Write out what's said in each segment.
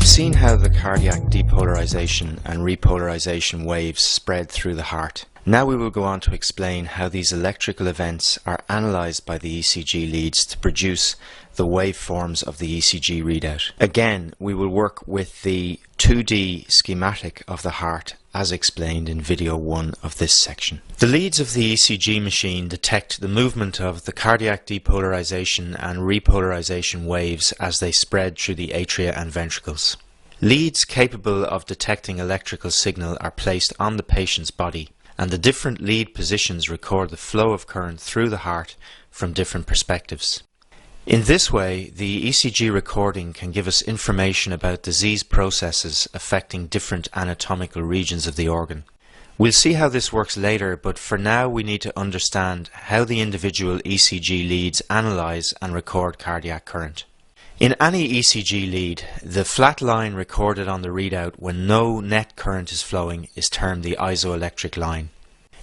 We've seen how the cardiac depolarization and repolarization waves spread through the heart. Now we will go on to explain how these electrical events are analysed by the ECG leads to produce the waveforms of the ECG readout. Again, we will work with the 2D schematic of the heart as explained in video 1 of this section. The leads of the ECG machine detect the movement of the cardiac depolarization and repolarization waves as they spread through the atria and ventricles. Leads capable of detecting electrical signal are placed on the patient's body, and the different lead positions record the flow of current through the heart from different perspectives. In this way, the ECG recording can give us information about disease processes affecting different anatomical regions of the organ. We'll see how this works later, but for now we need to understand how the individual ECG leads analyze and record cardiac current. In any ECG lead, the flat line recorded on the readout when no net current is flowing is termed the isoelectric line.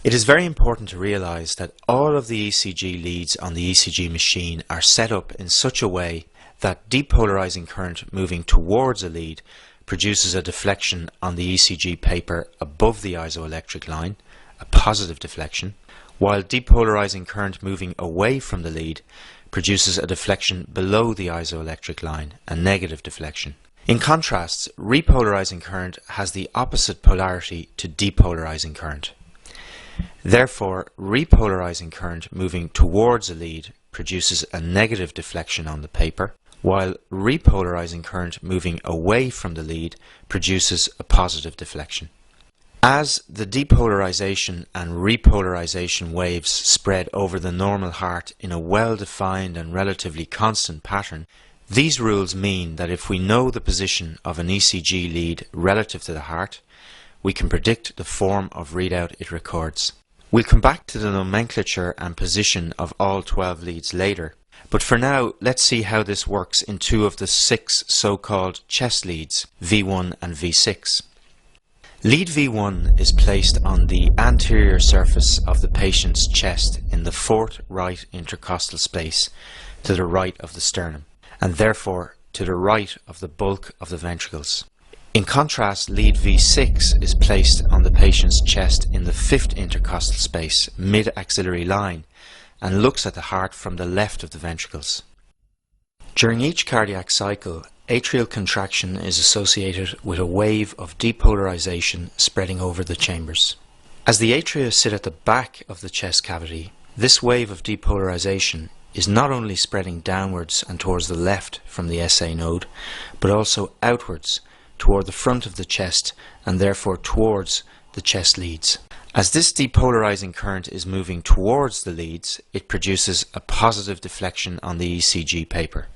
It is very important to realize that all of the ECG leads on the ECG machine are set up in such a way that depolarizing current moving towards a lead produces a deflection on the ECG paper above the isoelectric line, a positive deflection, while depolarizing current moving away from the lead produces a deflection below the isoelectric line, a negative deflection. In contrast, repolarizing current has the opposite polarity to depolarizing current. Therefore, repolarizing current moving towards a lead produces a negative deflection on the paper, while repolarizing current moving away from the lead produces a positive deflection. As the depolarization and repolarization waves spread over the normal heart in a well-defined and relatively constant pattern, these rules mean that if we know the position of an ECG lead relative to the heart, we can predict the form of readout it records. We'll come back to the nomenclature and position of all 12 leads later, but for now let's see how this works in two of the 6 so-called chest leads, V1 and V6. Lead V1 is placed on the anterior surface of the patient's chest in the 4th right intercostal space to the right of the sternum, and therefore to the right of the bulk of the ventricles. In contrast, lead V6 is placed on the patient's chest in the 5th intercostal space, mid-axillary line, and looks at the heart from the left of the ventricles. During each cardiac cycle, atrial contraction is associated with a wave of depolarization spreading over the chambers. As the atria sit at the back of the chest cavity, this wave of depolarization is not only spreading downwards and towards the left from the SA node, but also outwards toward the front of the chest and therefore towards the chest leads. As this depolarizing current is moving towards the leads, it produces a positive deflection on the ECG paper.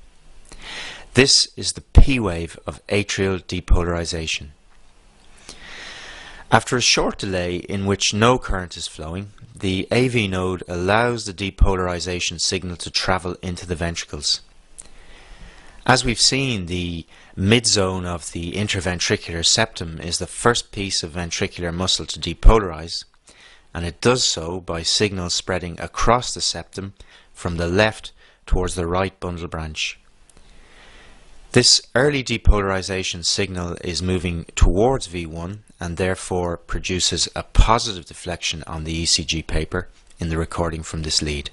This is the P wave of atrial depolarization. After a short delay in which no current is flowing, the AV node allows the depolarization signal to travel into the ventricles. As we've seen, the mid-zone of the interventricular septum is the first piece of ventricular muscle to depolarize, and it does so by signals spreading across the septum from the left towards the right bundle branch. This early depolarization signal is moving towards V1 and therefore produces a positive deflection on the ECG paper in the recording from this lead.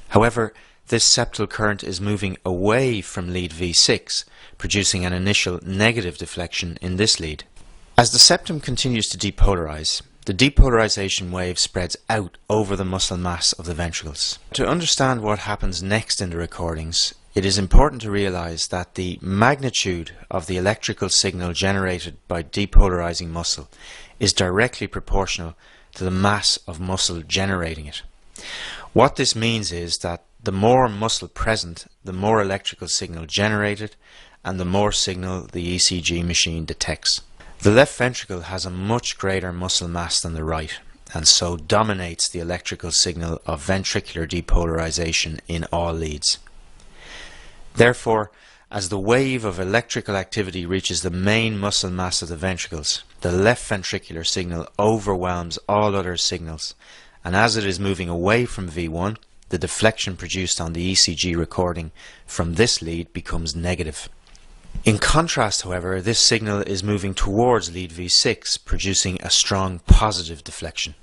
However, this septal current is moving away from lead V6, producing an initial negative deflection in this lead. As the septum continues to depolarize, the depolarization wave spreads out over the muscle mass of the ventricles. To understand what happens next in the recordings, it is important to realize that the magnitude of the electrical signal generated by depolarizing muscle is directly proportional to the mass of muscle generating it. What this means is that the more muscle present, the more electrical signal generated, and the more signal the ECG machine detects. The left ventricle has a much greater muscle mass than the right, and so dominates the electrical signal of ventricular depolarization in all leads. Therefore, as the wave of electrical activity reaches the main muscle mass of the ventricles, the left ventricular signal overwhelms all other signals, and as it is moving away from V1, the deflection produced on the ECG recording from this lead becomes negative. In contrast, however, this signal is moving towards lead V6, producing a strong positive deflection.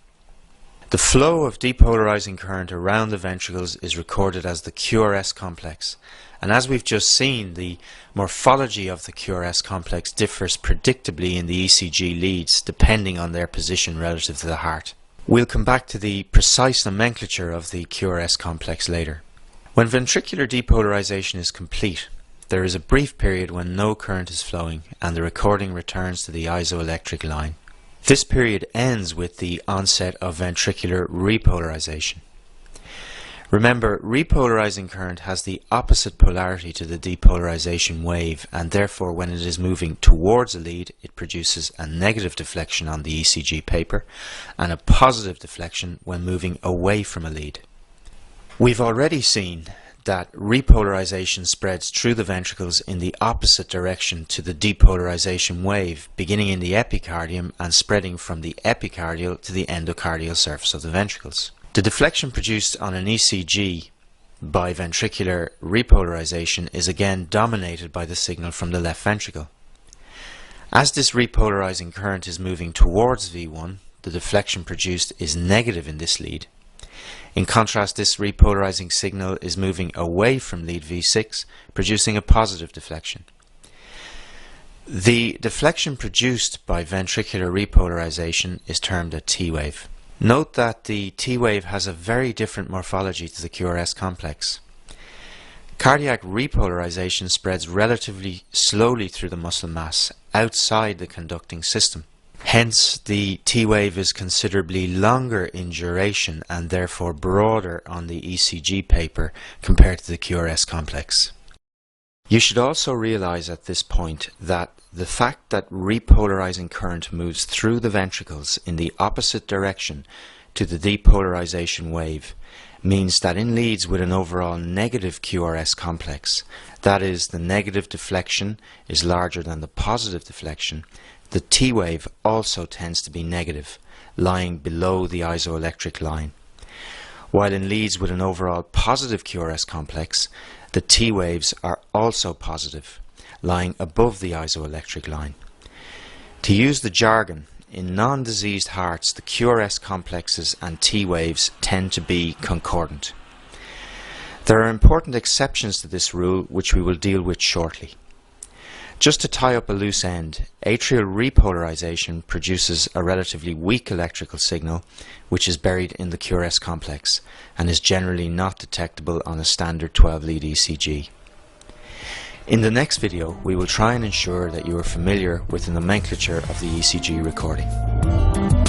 The flow of depolarizing current around the ventricles is recorded as the QRS complex, and as we've just seen, the morphology of the QRS complex differs predictably in the ECG leads depending on their position relative to the heart. We'll come back to the precise nomenclature of the QRS complex later. When ventricular depolarization is complete, there is a brief period when no current is flowing and the recording returns to the isoelectric line. This period ends with the onset of ventricular repolarization. Remember, repolarizing current has the opposite polarity to the depolarization wave, and therefore when it is moving towards a lead, it produces a negative deflection on the ECG paper and a positive deflection when moving away from a lead. We've already seen that repolarization spreads through the ventricles in the opposite direction to the depolarization wave, beginning in the epicardium and spreading from the epicardial to the endocardial surface of the ventricles. The deflection produced on an ECG by ventricular repolarization is again dominated by the signal from the left ventricle. As this repolarizing current is moving towards V1, the deflection produced is negative in this lead. In contrast, this repolarizing signal is moving away from lead V6, producing a positive deflection. The deflection produced by ventricular repolarization is termed a T wave. Note that the T wave has a very different morphology to the QRS complex. Cardiac repolarization spreads relatively slowly through the muscle mass outside the conducting system. Hence, the T wave is considerably longer in duration and therefore broader on the ECG paper compared to the QRS complex. You should also realize at this point that the fact that repolarizing current moves through the ventricles in the opposite direction to the depolarization wave means that in leads with an overall negative QRS complex, that is, the negative deflection is larger than the positive deflection, the T wave also tends to be negative, lying below the isoelectric line. While in leads with an overall positive QRS complex, the T waves are also positive, lying above the isoelectric line. To use the jargon, in non-diseased hearts, the QRS complexes and T waves tend to be concordant. There are important exceptions to this rule, which we will deal with shortly. Just to tie up a loose end, atrial repolarization produces a relatively weak electrical signal which is buried in the QRS complex and is generally not detectable on a standard 12-lead ECG. In the next video, we will try and ensure that you are familiar with the nomenclature of the ECG recording.